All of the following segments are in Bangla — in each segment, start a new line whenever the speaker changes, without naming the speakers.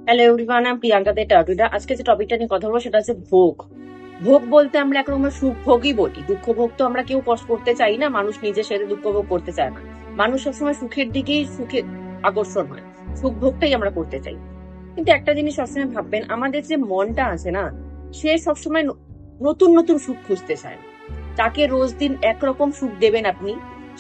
হ্যালো এভরিওয়ান, আমি প্রিয়াঙ্কা দে টাটুইটা। আজকে যে টপিকটা নিয়ে কথা বলবো সেটা হচ্ছে ভোগ। ভোগ বলতে আমরা একরকম সুখ ভোগই বলি। দুঃখ ভোগ তো আমরা কেউ কষ্ট করতে চাই না, মানুষ নিজের সাথে দুঃখ ভোগ করতে চায় না। মানুষ সবসময় সুখের দিকেই আকর্ষণ হয়, সুখ ভোগটাই আমরা করতে চাই। কিন্তু একটা জিনিস সবসময় ভাববেন, আমাদের যে মনটা আছে না, সে সবসময় নতুন নতুন সুখ খুঁজতে চায়। তাকে রোজ দিন একরকম সুখ দেবেন আপনি,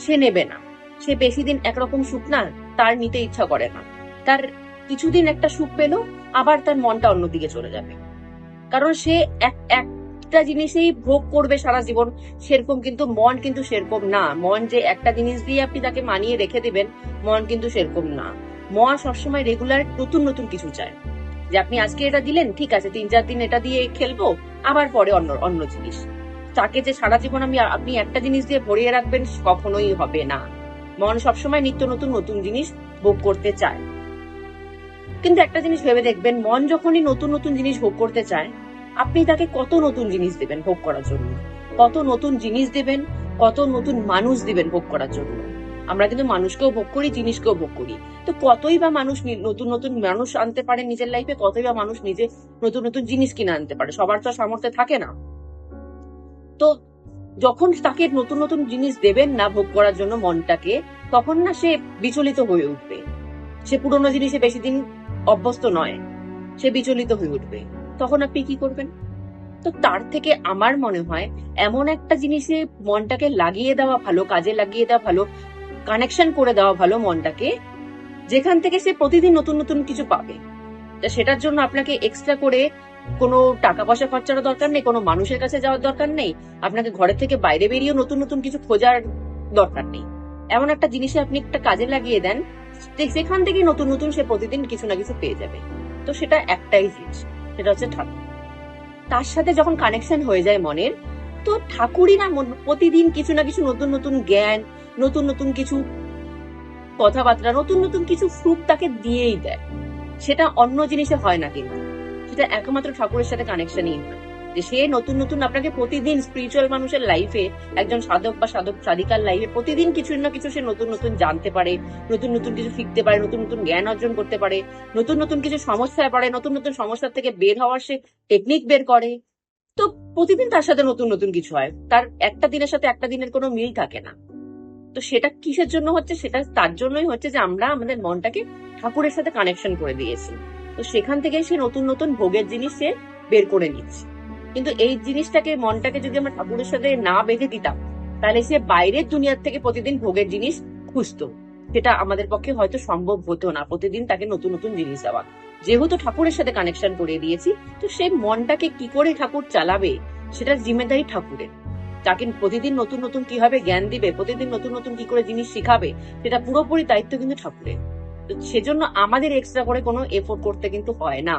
সে নেবে না। সে বেশি দিন একরকম সুখ না তার নিতে ইচ্ছা করে না। তার কিছুদিন একটা সুখ পেলো, আবার তার মনটা অন্যদিকে চলে যাবে। কারণ সে একটা জিনিসেই ভোগ করবে সারা জীবন, সেরকম কিন্তু মন কিন্তু সেরকম না। মন যে একটা জিনিস দিয়ে আপনি তাকে মানিয়ে রেখে দিবেন, মন কিন্তু সেরকম না। মন সবসময় রেগুলার নতুন নতুন কিছু চায়। যে আপনি আজকে এটা দিলেন, ঠিক আছে 3-4 দিন এটা দিয়ে খেলবো, আবার পরে অন্য অন্য জিনিস। তাকে যে সারা জীবন আপনি একটা জিনিস দিয়ে ভরিয়ে রাখবেন, কখনোই হবে না। মন সবসময় নিত্য নতুন নতুন জিনিস ভোগ করতে চায়। কিন্তু একটা জিনিস ভেবে দেখবেন, মন যখনই নতুন নতুন জিনিস ভোগ করতে চায়, আপনি তাকে কত নতুন জিনিস দেবেন ভোগ করার জন্য? কত নতুন জিনিস দেবেন, কত নতুন মানুষ দিবেন ভোগ করার জন্য? আমরা কিন্তু মানুষকেও ভোগ করি, জিনিসকেও ভোগ করি। তো কতই বা মানুষ নতুন নতুন মানুষ আনতে পারে নিজের লাইফে, কতই বা মানুষ নিজে নতুন নতুন জিনিস কিনে আনতে পারে? সবার তো সামর্থ্য থাকে না। তো যখন তাকে নতুন নতুন জিনিস দেবেন না ভোগ করার জন্য মনটাকে, তখন না সে বিচলিত হয়ে উঠবে। সে পুরোনো জিনিসে বেশি দিন অভ্যস্ত নয়, সে বিচলিত হয়ে উঠবে। তখন আপনি কি করবেন? তো তার থেকে আমার মনে হয় এমন একটা জিনিসে মনটাকে লাগিয়ে দেওয়া ভালো, কাজে লাগিয়ে দেওয়া ভালো, কানেকশন করে দেওয়া ভালো মনটাকে, যেখান থেকে সে প্রতিদিন নতুন নতুন কিছু পাবে। তা সেটার জন্য আপনাকে এক্সট্রা করে কোনো টাকা পয়সা খরচারও দরকার নেই, কোনো মানুষের কাছে যাওয়ার দরকার নেই, আপনাকে ঘরের থেকে বাইরে বেরিয়েও নতুন নতুন কিছু খোঁজার দরকার নেই। এমন একটা জিনিসে আপনি একটা কাজে লাগিয়ে দেন, সেখান থেকে নতুন নতুন সে প্রতিদিন কিছু না কিছু পেয়ে যাবে। তো সেটা একটাই জিনিস, সেটা হচ্ছে ঠাকুর। তার সাথে যখন কানেকশন হয়ে যায় মনের, তো ঠাকুরই না প্রতিদিন কিছু না কিছু নতুন নতুন জ্ঞান, নতুন নতুন কিছু কথাবার্তা, নতুন নতুন কিছু সুখ তাকে দিয়েই দেয়। সেটা অন্য জিনিসে হয় না, কিন্তু সেটা একমাত্র ঠাকুরের সাথে কানেকশনই হয়। যে সে নতুন নতুন আপনাকে প্রতিদিন, স্পিরিচুয়াল মানুষের লাইফে, একজন সাধক বা সাধিকার লাইফে প্রতিদিন কিছু না কিছু সে নতুন নতুন জানতে পারে, নতুন নতুন কিছু শিখতে পারে, নতুন নতুন জ্ঞান অর্জন করতে পারে, নতুন নতুন কিছু সমস্যায় পড়ে, নতুন নতুন সমস্যার থেকে বের হওয়ার সে টেকনিক বের করে। তো প্রতিদিন তার সাথে নতুন নতুন কিছু হয়, তার একটা দিনের সাথে একটা দিনের কোনো মিল থাকে না। তো সেটা কিসের জন্য হচ্ছে? সেটা তার জন্যই হচ্ছে যে আমরা আমাদের মনটাকে ঠাকুরের সাথে কানেকশন করে দিয়েছি। তো সেখান থেকে সে নতুন নতুন ভোগের জিনিস সে বের করে নিচ্ছে। কিন্তু এই জিনিসটাকে, মনটাকে যদি আমরা ঠাকুরের সাথে না বেঁধে দিতাম, তাহলে সে বাইরের দুনিয়ার থেকে প্রতিদিন ভোগের জিনিস খুঁজতো। সেটা আমাদের পক্ষে হয়তো সম্ভব হতো না, প্রতিদিন তাকে নতুন নতুন জিনিস দেওয়া। যেহেতু ঠাকুরের সাথে কানেকশন করে দিয়েছি, তো সেই মনটাকে কি করে ঠাকুর চালাবে, সেটার জিম্মেদারি ঠাকুরের। তাকে প্রতিদিন নতুন নতুন কিভাবে জ্ঞান দিবে, প্রতিদিন নতুন নতুন কি করে জিনিস শিখাবে, সেটা পুরোপুরি দায়িত্ব কিন্তু ঠাকুরের। তো সেজন্য আমাদের এক্সট্রা করে কোনো এফোর্ট করতে কিন্তু হয় না।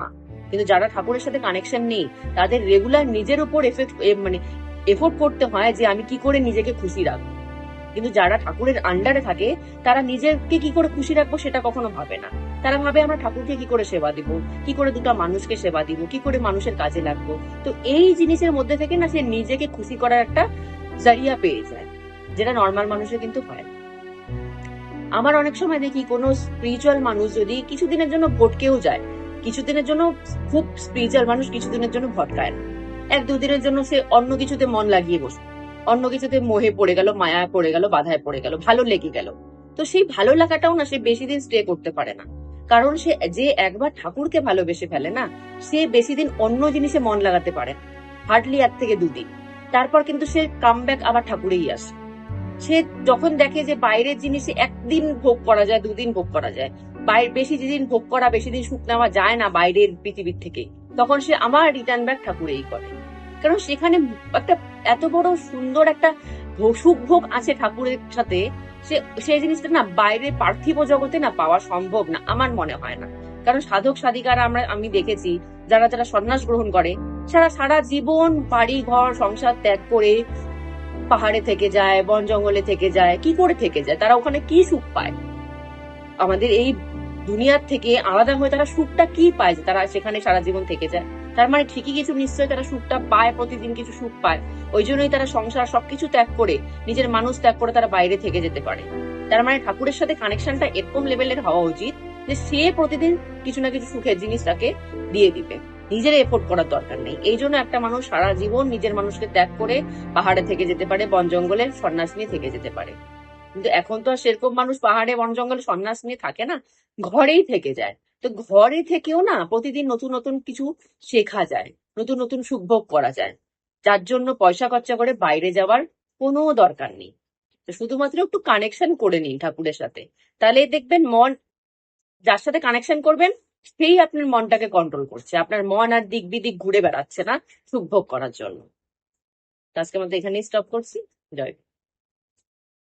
কিন্তু যারা ঠাকুরের সাথে কানেকশন নেই, তাদের রেগুলার নিজের উপর এফোর্ট করতে হয় যে আমি কি করে নিজেকে খুশি রাখবো। কিন্তু যারা ঠাকুরের আন্ডারে থাকে, তারা নিজেকে কি করে খুশি রাখবো সেটা কখনো ভাবে না। তারা ভাবে আমরা ঠাকুরকে কি করে সেবা দিব, কি করে দুটো মানুষকে সেবা দিব, কি করে মানুষের কাজে লাগবো। তো এই জিনিসের মধ্যে থেকে না সে নিজেকে খুশি করার একটা জারিয়া পেয়ে যায়, যেটা নর্মাল মানুষের কিন্তু হয় না। আমার অনেক সময় দেখি কোনো স্পিরিচুয়াল মানুষ যদি কিছুদিনের জন্য ভটকেও যায়, কিছুদিনের জন্য খুব স্পিরিচুয়াল মানুষ কিছুদিনের জন্য ভটকায় না, 1-2 দিনের জন্য সে অন্য কিছুতে মন লাগিয়ে বসে, অন্য কিছুতে মোহে পড়ে গেল, মায়ায় পড়ে গেল, বাধায় পড়ে গেল, ভালো লেগে গেল। তো সেই ভালো লাগাটাও না সে বেশি দিন স্টে করতে পারে না। কারণ সে যে একবার ঠাকুরকে ভালোবেসে ফেলে না, সে বেশি দিন অন্য জিনিসে মন লাগাতে পারে না, হার্ডলি 1 থেকে 2 দিন। তারপর কিন্তু সে কাম ব্যাক আবার ঠাকুরেই আসে। সে যখন দেখে যে বাইরের জিনিসে 1 দিন ভোগ করা যায়, 2 দিন ভোগ করা যায়, বাইরে বেশি দিন ভোগ করা, বেশি দিন সুখ নেওয়া যায় না বাইরের পৃথিবীর থেকে, তখন সে আমার রিটার্ন ব্যাক ঠাকুরেই করে। কারণ সেখানে একটা এত বড় সুন্দর একটা সুখ ভোগ আছে ঠাকুরের সাথে, সেই জিনিসটা না বাইরে পার্থিব জগতে না পাওয়া সম্ভব না, আমার মনে হয় না। কারণ সাধক সাধিকারা আমি দেখেছি, যারা যারা সন্ন্যাস গ্রহণ করে, সারা সারা জীবন বাড়ি ঘর সংসার ত্যাগ করে পাহাড়ে থেকে যায়, বন জঙ্গলে থেকে যায়, কি করে থেকে যায়, তারা ওখানে কি সুখ পায়? আমাদের এই দুনিয়ার থেকে আলাদা হয়ে তারা সুখটা কি পায় যে তারা সেখানে সারা জীবন থেকে যায়? তার মানে ঠিকই কিছু নিশ্চয়ই তারা সুখটা পায়, প্রতিদিন কিছু সুখ পায়। ওই জন্যই তারা সংসার সবকিছু ত্যাগ করে, নিজের মানুষ ত্যাগ করে তারা বাইরে থেকে যেতে পারে। তার মানে ঠাকুরের সাথে কানেকশনটা এরকম লেভেলের হওয়া উচিত যে সে প্রতিদিন কিছু না কিছু সুখের জিনিস তাকে দিয়ে দিবে, নিজের এফোর্ট করার দরকার নেই। এই জন্য একটা মানুষ সারা জীবন নিজের মানুষকে ত্যাগ করে পাহাড়ে থেকে যেতে পারে, বন জঙ্গলে সন্ন্যাস নিয়ে থেকে যেতে পারে। কিন্তু এখন তো আর সেরকম মানুষ পাহাড়ে বন জঙ্গলে সন্ন্যাস নিয়ে থাকে না, ঘরেই থেকে যায়। তো ঘরে থেকেও না প্রতিদিন নতুন নতুন কিছু শেখা যায়, নতুন নতুন সুখভোগ করা যায়, যার জন্য পয়সা খরচা করে বাইরে যাওয়ার কোনো দরকার নেই। তো শুধুমাত্র একটু কানেকশন করে নিন ঠাকুরের সাথে, তাহলে দেখবেন মন, যার সাথে কানেকশন করবেন সেই আপনার মনটাকে কন্ট্রোল করছে, আপনার মন আর দিক বিদিক ঘুরে বেড়াচ্ছে না সুখভোগ করার জন্য। তো আজকে আমাদের এখানেই স্টপ করছি। জয় গুরু।